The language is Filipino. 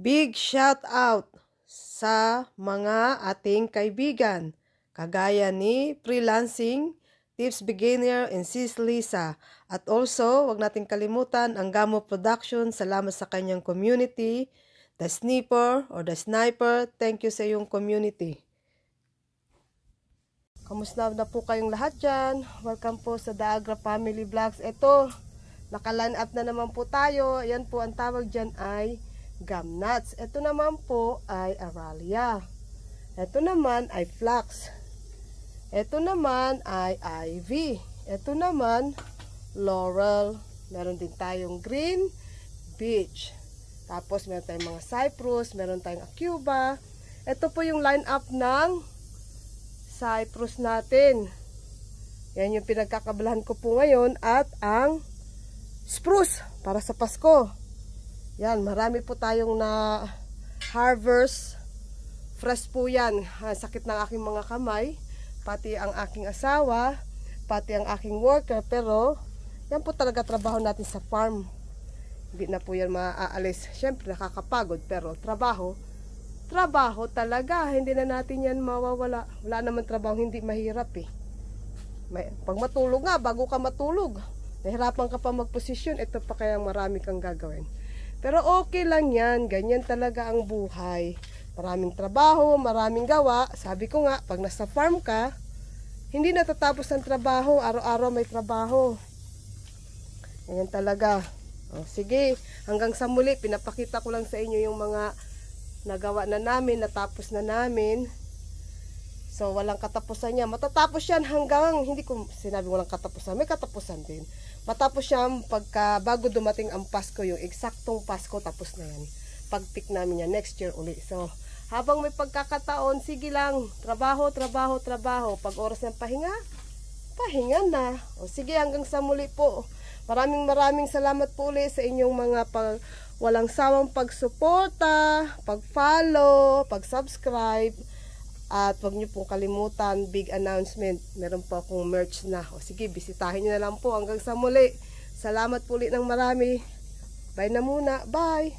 Big shout out sa mga ating kaibigan, kagaya ni Freelancing Tips Beginner and Sis Lisa. At also, wag natin kalimutan ang Gamo Production. Salamat sa kanyang community. The Sniper or The Sniper, thank you sa iyong community. Kamusta na po kayong lahat dyan? Welcome po sa Daagra Family Vlogs. Ito, naka-line up na naman po tayo. Ayan po, ang tawag dyan ay gum nuts. Ito naman po ay Aralia. Ito naman ay flax. Ito naman ay ivy. Ito naman laurel. Meron din tayong green beech. Tapos meron tayong mga cypress, meron tayong acuba. Ito po yung line up ng cypress natin. Yan yung pinagkakabalahan ko po ngayon. At ang spruce para sa Pasko. Yan, marami po tayong na harvest. Fresh po yan. Sakit ng aking mga kamay. Pati ang aking asawa. Pati ang aking worker. Pero, yan po talaga trabaho natin sa farm. Hindi na po yan maaalis. Siyempre, nakakapagod. Pero, trabaho talaga. Hindi na natin yan mawawala. Wala naman trabaho, hindi mahirap eh. Pag matulog nga, bago ka matulog, nahirapan ka pa magposisyon. Ito pa kaya marami kang gagawin. Pero okay lang yan. Ganyan talaga ang buhay. Maraming trabaho, maraming gawa. Sabi ko nga, pag nasa farm ka, hindi natatapos ang trabaho. Araw-araw may trabaho. Ganyan talaga. O, sige, hanggang sa muli, pinapakita ko lang sa inyo yung mga nagawa na namin, natapos na namin. So, walang katapusan niya. Matatapos yan hanggang, hindi ko sinabi walang katapusan. May katapusan din. Matapos siya bago dumating ang Pasko, yung eksaktong Pasko, tapos na yan. Pag-pick namin yan next year uli. So, habang may pagkakataon, sige lang, trabaho. Pag oras ng pahinga, pahinga na. O sige, hanggang sa muli po. Maraming salamat po ulit sa inyong mga walang sawang pagsuporta, pag-follow, pag-subscribe. At huwag niyo pong kalimutan, big announcement, meron po akong merch na. O sige, bisitahin niyo na lang po hanggang sa muli. Salamat po ulit ng marami. Bye na muna. Bye.